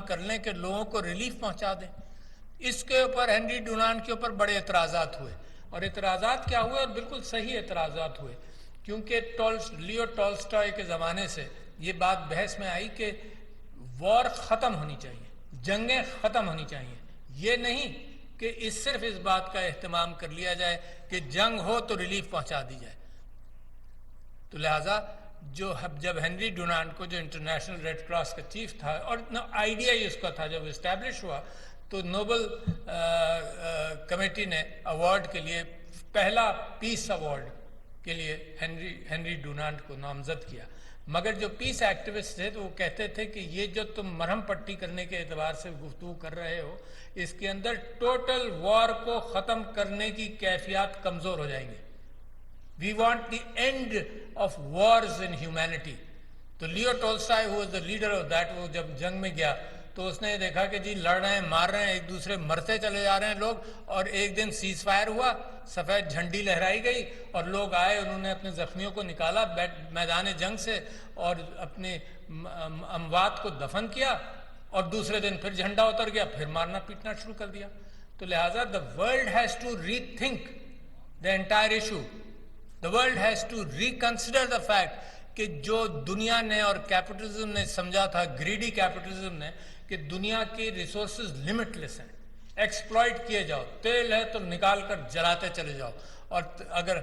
اہتمام کر لیں کہ لوگوں کو ریلیف پہنچا دیں۔ اس کے اوپر ہنری ڈونانٹ کے اوپر بڑے اعتراضات ہوئے، اور اعتراضات کیا ہوئے، اور بالکل صحیح اعتراضات ہوئے، کیونکہ لیو ٹولسٹائے کے زمانے سے یہ بات بحث میں آئی کہ وار ختم ہونی چاہیے، جنگیں ختم ہونی چاہیے، یہ نہیں کہ صرف اس بات کا اہتمام کر لیا جائے کہ جنگ ہو تو ریلیف پہنچا دی جائے۔ تو لہٰذا جب ہنری ڈونانٹ کو، جو انٹرنیشنل ریڈ کراس کا چیف تھا، اور آئیڈیا ہی اس کا تھا، جب اسٹیبلش ہوا تو نوبل کمیٹی نے ایوارڈ کے لیے، پہلا پیس ایوارڈ کے لیے ہنری ڈونانٹ کو نامزد کیا۔ مگر جو پیس ایکٹیوسٹ تھے تو وہ کہتے تھے کہ یہ جو تم مرہم پٹی کرنے کے اعتبار سے گفتگو کر رہے ہو، اس کے اندر ٹوٹل وار کو ختم کرنے کی کیفیات کمزور ہو جائیں گے۔ We want the end of wars in humanity. تو لیو Tolstoy who was the leader of that، وہ جب جنگ میں گیا تو اس نے دیکھا کہ جی لڑ رہے ہیں، مار رہے ہیں، ایک دوسرے مرتے چلے جا رہے ہیں لوگ، اور ایک دن سیز فائر ہوا، سفید جھنڈی لہرائی گئی، اور لوگ آئے، انہوں نے اپنے زخمیوں کو نکالا میدان جنگ سے اور اپنے اموات کو دفن کیا، اور دوسرے دن پھر جھنڈا اتر گیا، پھر مارنا پیٹنا شروع کر دیا۔ تو لہٰذا the world has to rethink the entire issue. The world has to reconsider the fact کہ جو دنیا نے اور کیپٹلزم نے سمجھا تھا، گریڈی کیپٹلزم نے، کہ دنیا کی ریسورسز لمٹ لیس ہیں، ایکسپلائٹ کیے جاؤ، تیل ہے تو نکال کر جلاتے چلے جاؤ، اور اگر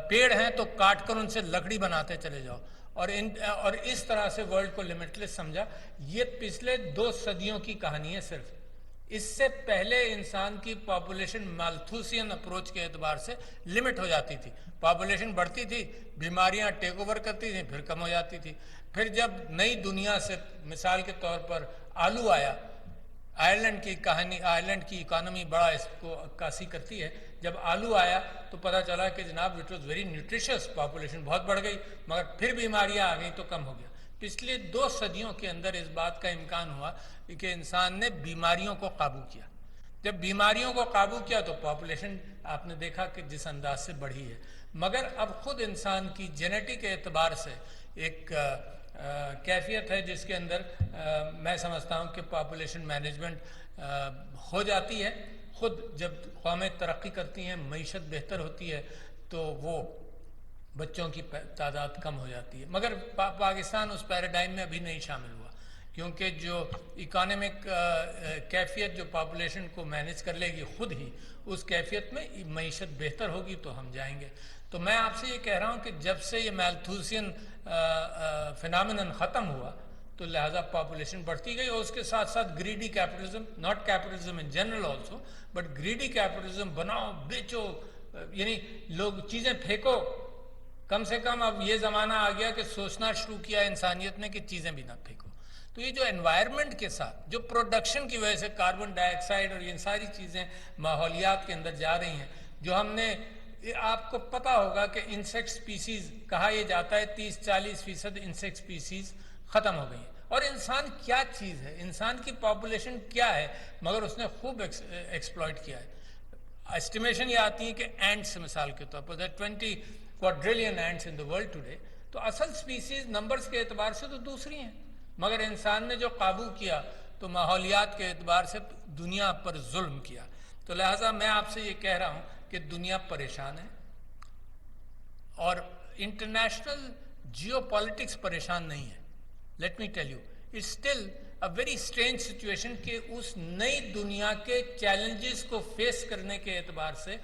پیڑ ہیں تو کاٹ کر ان سے لکڑی بناتے چلے جاؤ، اور اس طرح سے ورلڈ کو لمٹ لیس سمجھا۔ یہ پچھلے 2 صدیوں کی کہانی ہے صرف۔ اس سے پہلے انسان کی پاپولیشن مالتھوسین اپروچ کے اعتبار سے لمٹ ہو جاتی تھی، پاپولیشن بڑھتی تھی، بیماریاں ٹیک اوور کرتی تھیں، پھر کم ہو جاتی تھی۔ پھر جب نئی دنیا سے، مثال کے طور پر آلو آیا، آئرلینڈ کی کہانی، آئرلینڈ کی اکانومی بڑا اس کو عکاسی کرتی ہے، جب آلو آیا تو پتہ چلا کہ جناب it was very nutritious, population بہت بڑھ گئی، مگر پھر بیماریاں آ گئیں تو کم ہو گیا۔ پچھلے 2 صدیوں کے اندر اس بات کا امکان ہوا کہ انسان نے بیماریوں کو قابو کیا۔ جب بیماریوں کو قابو کیا تو پاپولیشن آپ نے دیکھا کہ جس انداز سے بڑھی ہے، مگر اب خود انسان کی جینیٹک اعتبار سے ایک کیفیت ہے جس کے اندر میں سمجھتا ہوں کہ پاپولیشن مینجمنٹ ہو جاتی ہے۔ خود جب قومیں ترقی کرتی ہیں، معیشت بہتر ہوتی ہے، تو وہ بچوں کی تعداد کم ہو جاتی ہے۔ مگر پاکستان اس پیراڈائم میں ابھی نہیں شامل ہوا، کیونکہ جو اکانومک کیفیت جو پاپولیشن کو مینیج کر لے گی خود ہی، اس کیفیت میں معیشت بہتر ہوگی تو ہم جائیں گے۔ تو میں آپ سے یہ کہہ رہا ہوں کہ جب سے یہ میلتھوسین فینامنن ختم ہوا تو لہٰذا پاپولیشن بڑھتی گئی، اور اس کے ساتھ ساتھ greedy capitalism, not capitalism in general also, but greedy capitalism, بناؤ بیچو، یعنی لوگ چیزیں پھینکو۔ کم سے کم اب یہ زمانہ آ گیا کہ سوچنا شروع کیا انسانیت نے کہ چیزیں بھی نہ پھینکو۔ تو یہ جو انوائرمنٹ کے ساتھ، جو پروڈکشن کی وجہ سے کاربن ڈائی آکسائڈ اور یہ ساری چیزیں ماحولیات کے اندر جا رہی ہیں، جو ہم نے، آپ کو پتہ ہوگا کہ انسیکٹ سپیسیز کہا یہ جاتا ہے 30-40% انسیکٹ سپیسیز ختم ہو گئی ہیں۔ اور انسان کیا چیز ہے، انسان کی پاپولیشن کیا ہے، مگر اس نے خوب ایکسپلائٹ کیا ہے۔ اسٹیمیشن یہ آتی ہے کہ اینٹس مثال کے طور پر 20 quadrillion ants in the world today، تو اصل سپیسیز نمبرز کے اعتبار سے تو دوسری ہیں، مگر انسان نے جو قابو کیا تو ماحولیات کے اعتبار سے دنیا پر ظلم کیا۔ تو لہٰذا میں آپ سے یہ کہہ رہا ہوں کہ دنیا پریشان ہے، اور انٹرنیشنل جیو پالیٹکس پریشان نہیں ہے۔ Let me tell you, it's still a very strange situation کہ اس نئی دنیا کے چیلنجز کو فیس کرنے کے اعتبار سے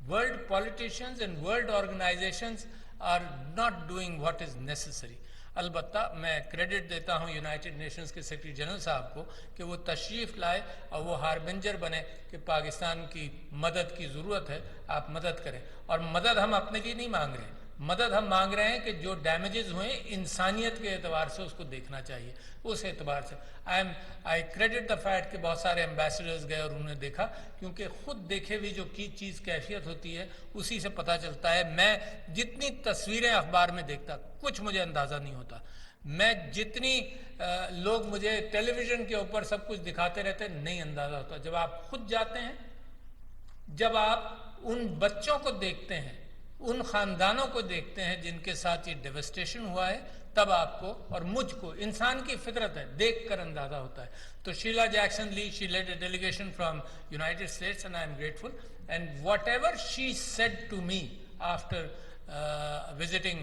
world politicians and world organizations are not doing what is necessary۔ البتہ میں کریڈٹ دیتا ہوں یونائٹڈ نیشنز کے سیکرٹری جنرل صاحب کو کہ وہ تشریف لائے اور وہ ہاربنجر بنے کہ پاکستان کی مدد کی ضرورت ہے، آپ مدد کریں۔ اور مدد ہم اپنے لیے نہیں مانگ رہے ہیں، مدد ہم مانگ رہے ہیں کہ جو ڈیمیجز ہوئے انسانیت کے اعتبار سے اس کو دیکھنا چاہیے۔ اس اعتبار سے آئی کریڈٹ دا فیکٹ کہ بہت سارے ایمبیسڈرز گئے اور انہوں نے دیکھا، کیونکہ خود دیکھے ہوئی جو چیز کیفیت ہوتی ہے اسی سے پتہ چلتا ہے۔ میں جتنی تصویریں اخبار میں دیکھتا کچھ مجھے اندازہ نہیں ہوتا، میں جتنی لوگ مجھے ٹیلی ویژن کے اوپر سب کچھ دکھاتے رہتے نہیں اندازہ ہوتا۔ جب آپ خود جاتے ہیں، جب آپ ان بچوں کو دیکھتے ہیں، ان خاندانوں کو دیکھتے ہیں جن کے ساتھ یہ ڈیوسٹیشن ہوا ہے، تب آپ کو اور مجھ کو، انسان کی فطرت ہے، دیکھ کر اندازہ ہوتا ہے. تو Sheila Jackson Lee, she led a delegation from United States and I am grateful. And whatever she said to me after visiting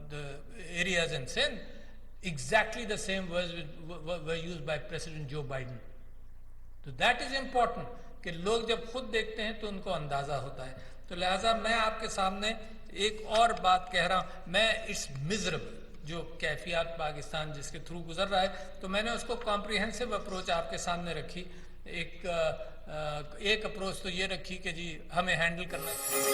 the areas in Sindh, exactly the same words were used by President Joe Biden. تو that is important کہ لوگ جب خود دیکھتے ہیں تو ان کو اندازہ ہوتا ہے. تو لہٰذا میں آپ کے سامنے ایک اور بات کہہ رہا ہوں. میں اس مزربل جو کیفیات پاکستان جس کے تھرو گزر رہا ہے، تو میں نے اس کو کمپریہنسو اپروچ آپ کے سامنے رکھی. ایک اپروچ تو یہ رکھی کہ جی ہمیں ہینڈل کرنا چاہیے.